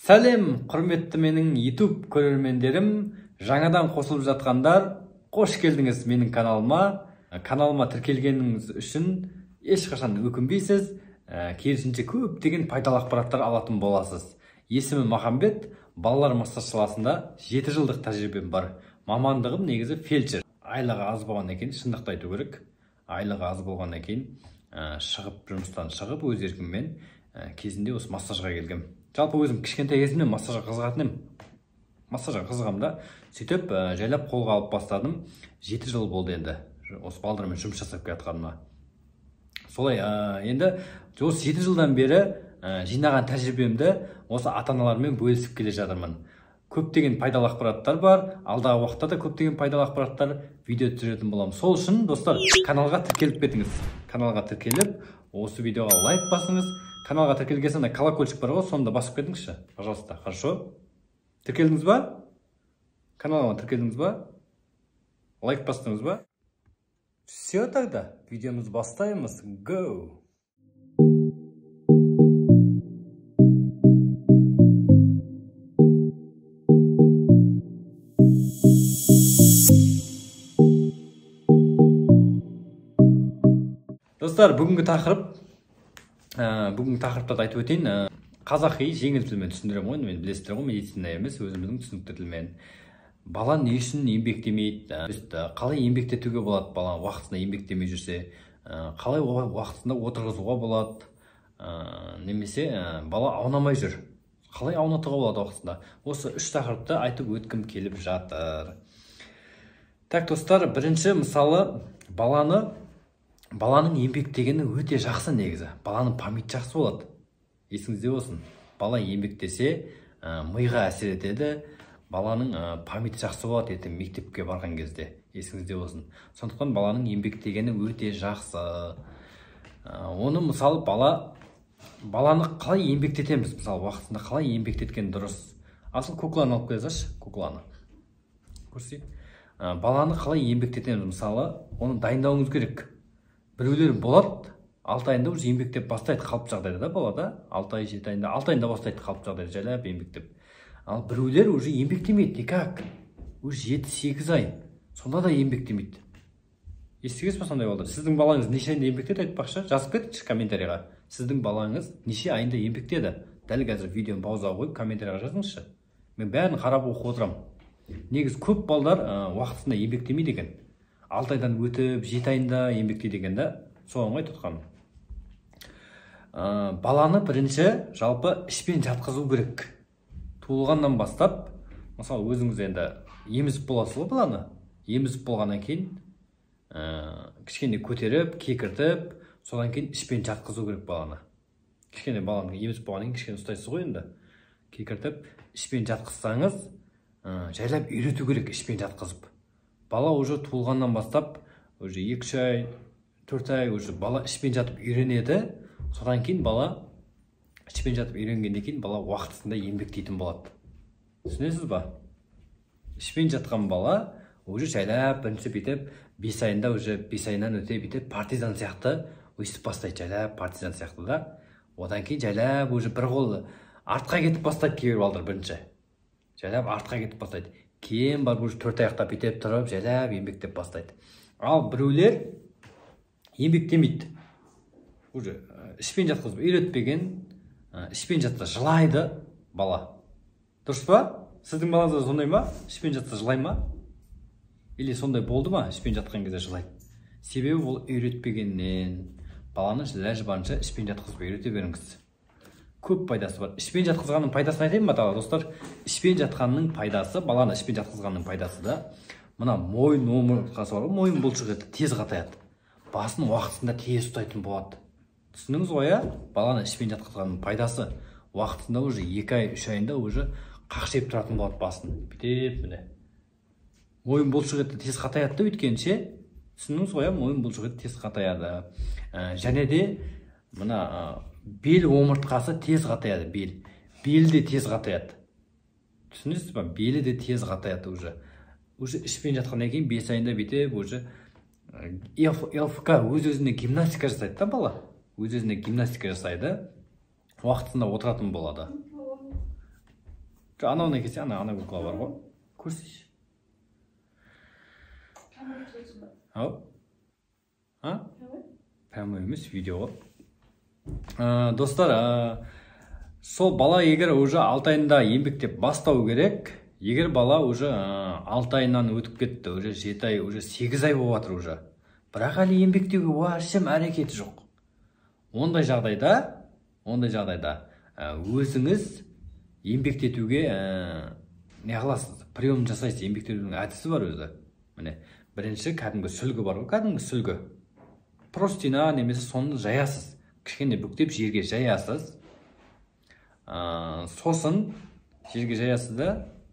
Сәлем, құрметті менің YouTube көрермендерім, жаңадан қосылып жатқандар, қош келдіңіз менің каналыма. Каналыма тіркелгеніңіз үшін ешқашан өкінбейсіз, керісінше көптеген пайдалы ақпараттар алатын боласыз. Есімім Махамбет, балалар массаж саласында 7 жылдық тәжірибем бар. Мамандығым негізі фельдшер. Айлығы аз болғаннан кейін, шындықты айту керек. Айлығы аз болғаннан кейін жұмыстан шығып, өз еркіммен кезінде осы массажға келгем. Жалпы өзім кішкентай кезімнен массажға қызығатын едім. Массажға қызығам да, сөйтіп жайлап қолға алып бастадым. 7 жыл болды енді. Осы балдармен жұмыс жасап келатқаныма. Солай, енді осы 7 жылдан бері жинаған тәжірибемді осы ата-аналармен бөлісіп келе жатырмын. Көптеген пайдалы ақпараттар бар. Алдағы уақытта да көптеген пайдалы ақпараттар видео түсіретін боламын. Сол үшін, достар, каналға тіркеліп кетіңіз. Каналға тіркеліп, осы видеоға лайк басыңыз. Каналға тіркелген соң колокольчик бар ғой, сонда басып кетіңізші. Пожалуйста, хорошо? Тіркелдіңіз ба? Каналға тіркелдіңіз ба? Лайк бастыңыз ба? Все тогда, видеомыз бастаймыз. Go! Достар, бүгінгі тақырыпта айтып өтейін. Қазақи жеңіл тілмен түсіндірем ғой, мен білесіздер ғой, медицина емес, өзіміздің түсінікті тілмен. Бала не үшін еңбектемейді, қалай еңбектетуге болады, бала уақытында еңбектемей жүрсе, қалай уақытында отырғызуға болады, немесе бала аунамай жүр, қалай аунатуға болады уақытында. Осы 3 тақырыпты айтып өткім келіп жатыр. Так, достар, бірінші мысалы баланың еңбектегені өте жақсы негізі. Баланың памяты жақсы болады. Есіңізде болсын. Бала еңбектесе, миға әсер етеді. Баланың памяты жақсы болады ертең мектепке барған кезде. Есіңізде болсын. Сондықтан баланың еңбектегені өте жақсы. Оны мысалы баланы қалай еңбектетеміз? Мысалы уақытында қалай еңбектеткен дұрыс? Асыл кукланы алып келсеңізші, кукланы. Көрсетейін. Баланы қалай еңбектетеміз? Мысалы, оны дайындауыңыз керек. Біреулер болады, 6 айында уже еңбектеп бастайды қалып жағдайда да балада, 6 ай, 7 айында, 6 айында бастайды қалып жағдайда жайлап еңбектеп. Ал біреулер уже еңбектемейді, никак. Уже 7-8 ай, сонда да еңбектемейді. Естігесіз бе сондай балдар? Сіздің балаңыз неше айында еңбектеді айтпақшы? Жазып кетіңізші комментарийға. Сіздің балаңыз неше айында еңбектеді? Дәл қазір видеоны паузаға қойып комментарийға жазыңызшы. Мен бәрін қарап оқып отырамын. Негіз көп балдар уақытында еңбектемейді екен. 6 айдан өтіп, 7 айында еңбектейді екен да, соған ғой тұтқаным. Баланы бірінші жалпы ішпен жатқызу керек. Туылғаннан бастап, мысалы өзіңіз енді емізіп боласыз ғой баланы. Емізіп болғаннан кейін кішкене көтеріп, кекіртіп, содан кейін ішпен жатқызу керек баланы. Кішкене баланы емізіп болғаннан кейін кішкене ұстайсыз ғой енді. Кекіртіп, ішпен жатқызсаңыз, жайлап үйрету керек ішпен жатқызып. Бала уже туылғаннан бастап, уже 2 ай, 4 ай уже бала ішпен жатып үйренеді. Содан кейін бала ішпен жатып үйренгеннен кейін бала уақытысында еңбектейтін болады. Түсінесіз ба? Ішпен жатқан бала уже жайлап бірінші бүйтіп 5 айында уже 5 айынан өте бүйтіп партизан сияқты өйстіп бастайды, жайлап партизан сияқты да. Одан кейін жайлап уже бір қолы артқа кетіп бастайды кейбір балдар бірінші. Жайлап артқа кетіп бастайды. Кейін бар уже 4 аяқтап бүйтіп тұрып, жайлап еңбектеп бастайды. Ал біреулер еңбектемейді. Уже ішпен жатқызып үйретпеген, ішпен жатса жылайды бала. Дұрыс па? Сіздің балаңыз сондай ма? Ішпен жатса жылай ма? Или сондай болды ма? Ішпен жатқан кезде жылайды. Себебі ол үйретпегеннен. Баланы ләжі барынша ішпен жатқызып үйрете беріңіз. Көп пайдасы бар. Ішпен жатқызғанның пайдасын айтайын ба тағы достар? Ішпен жатқанның пайдасы, баланы ішпен жатқызғанның пайдасы да, мына мойын омыртқасы бар ғой, мойын бұлшық еті тез қатаяды. Басын уақытында тез ұстайтын болады. Түсіндіңіз ғой, баланы ішпен жатқызғанның пайдасы, уақытында уже 2 ай, 3 айында уже қақшиып тұратын болады басын. Бүйтіп міне. Мойын бұлшық еті тез қатаяды да өйткенше, түсіндіңіз ғой, мойын бұлшық еті тез қатаяды. Және де мына бел омыртқасы тез қатаяды, бел де тез қатаяды. Түсінесіз ба? Белі де тез қатаяды уже. Уже ішпен жатқаннан кейін 5 айында бүйтіп уже ЛФК өз-өзіне гимнастика жасайды да бала. Өз-өзіне гимнастика жасайды. Уақытында отыратын болады. Анауына келсе, ана буква бар ғой. Көрсейші. Ау? Прямо емес, видео ғой. Достар, сол бала егер уже 6 айында еңбектеп бастау керек. Егер бала уже 6 айынан өтіп кетті, уже 7 ай, уже 8 ай болып жатыр уже. Бірақ әлі еңбектеуге уашым әрекеті жоқ. Ондай жағдайда өзіңіз еңбектетуге не қыласыз? Прием жасайсыз, еңбектетудің әдісі бар өзі. Міне, бірінші кәдімгі сүлгі бар ғой, кәдімгі сүлгі. Простина немесе соны жаясыз. Кішкене бүктеп жерге жаясыз. Сосын жерге жаясыз да,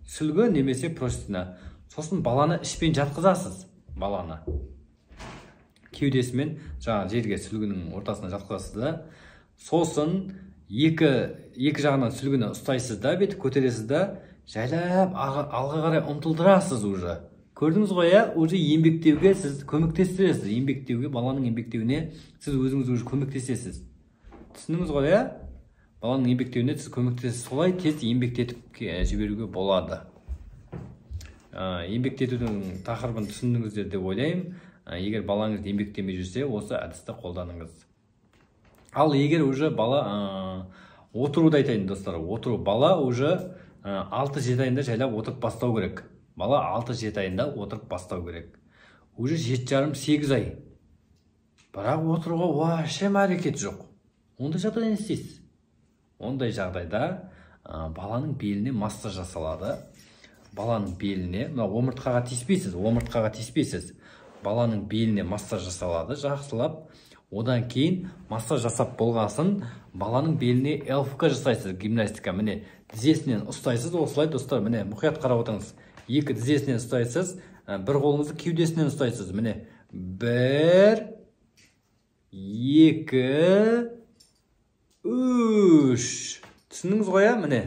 сүлгі немесе простина. Сосын баланы ішпен жатқызасыз. Баланы кеудесімен жерге сүлгінің ортасына жатқызасыз да. Сосын екі жағынан сүлгіні ұстайсыз да, беті көтересіз да, жайлап алға қарай ұмтылдырасыз уже. Көрдіңіз ғой, уже еңбектеуге сіз көмектесесіз. Еңбектеуге, баланың еңбектеуіне сіз өзіңіз уже көмектесесіз. Түсіндіңіз ғой, баланың еңбектеуіне сіз көмектесесіз. Солай тез еңбектетіп жіберуге болады. Еңбектетудің тақырыбын түсіндіңіздер деп ойлаймын. Егер балаңыз еңбектемей жүрсе, осы әдісті қолданыңыз. Ал егер уже бала отыруды айтайын, достар. Отыру, бала уже 6-7 айында жайлап отырып бастау керек. Бала 6-7 айында отырып бастау керек. Уже 7,5-8 ай. Бірақ отыруға уашем әрекет жоқ. Ондай жағдайда не істейсіз? Ондай жағдайда баланың беліне массаж жасалады. Баланың беліне, омыртқаға тиіспейсіз. Баланың беліне массаж жасалады, жақсылап. Одан кейін массаж жасап болғасын, баланың беліне ЛФК жасайсыз, гимнастика. Міне, тізесінен ұстайсыз, осылай, достар, міне, мұқият қарап отырыңыз. Екі тізесінен ұстайсыз, бір қолыңызды кеудесінен ұстайсыз. Міне, 1, 2, 3. Түсіндіңіз ғой, міне.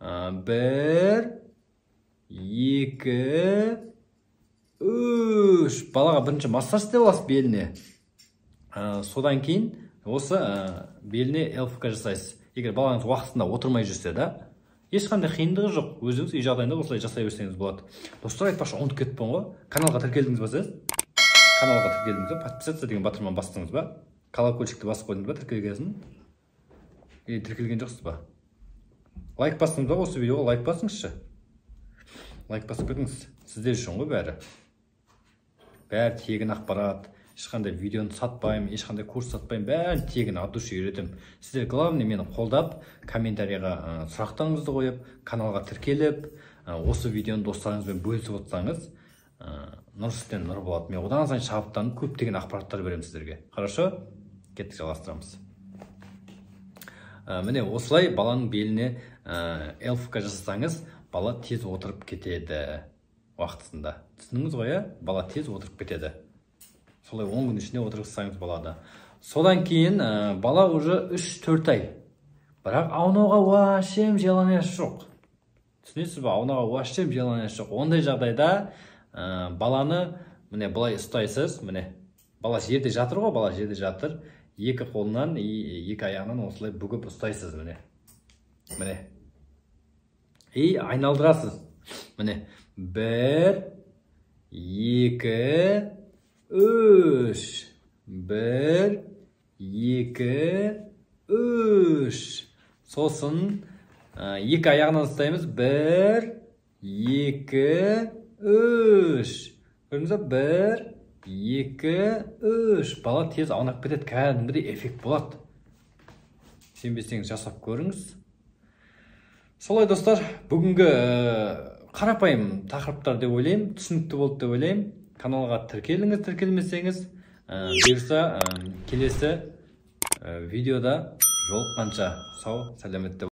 1, 2, 3. Балаға бірінші массаж істеп аласыз беліне. Содан кейін осы беліне ЛФК жасайсыз. Егер балаңыз уақытында отырмай жүрсе да, ешқандай қиындығы жоқ. Өзіңіз үй жағдайында осылай жасай берсеңіз болады. Достар, айтпақшы, ұмытып кетіппін ғой. Каналға тіркелдіңіз ба сіз? Каналға тіркелдіңіз ба? Подписаться деген батырманы бастыңыз ба? Колокольчикті басып қойдыңыз ба тіркелгенсін? Тіркелген жоқсыз ба? Лайк бастыңыз ба? Осы видеоға лайк басыңызшы. Лайк басып кетіңіз. Сіздер үшін ғой бәрі. Бәрі тегін ақпарат. Ешқандай видеоны сатпаймын, ешқандай курс сатпаймын, бәрін тегін от души үйретемін. Сіздер главный мені қолдап, комментарийға сұрақтарыңызды қойып, каналға тіркеліп, осы видеоны достарыңызбен бөлісіп отырсаңыз, нұр үстінен нұр болады. Мен одан сайын шабыттанып көптеген ақпараттар беремін сіздерге. Хорошо? Кеттік, жалғастырамыз. Міне, осылай баланың беліне ЛФК жасасаңыз, бала тез отырып кетеді уақытысында. Түсіндіңіз ғой, бала тез отырып кетеді. Солай 10 күн ішінде отырғызсаңыз болады. Содан кейін бала уже 3-4 ай. Бірақ аунауға уашем желанияш жоқ. Түсінесіз ба? Аунауға уашем желанияш жоқ. Ондай жағдайда баланы міне былай ұстайсыз. Міне, бала жерде жатыр ғой, бала жерде жатыр. Екі қолынан, екі аяғынан осылай бүгіп ұстайсыз. Міне. Айналдырасыз. Міне, 1, 2, 3. 1, 2, 3. Сосын екі аяғынан ұстаймыз. 1, 2, 3. Көрдіңіз ба? 1, 2, 3. Бала тез аунап кетеді, кәдімгідей эффект болады. Сенбесеңіз жасап көріңіз. Солай, достар, бүгінгі қарапайым тақырыптар деп ойлаймын, түсінікті болды деп ойлаймын. Каналға тіркеліңіз, тіркелмесеңіз, бұйырса келесі видеода жолыққанша сау, сәлемет.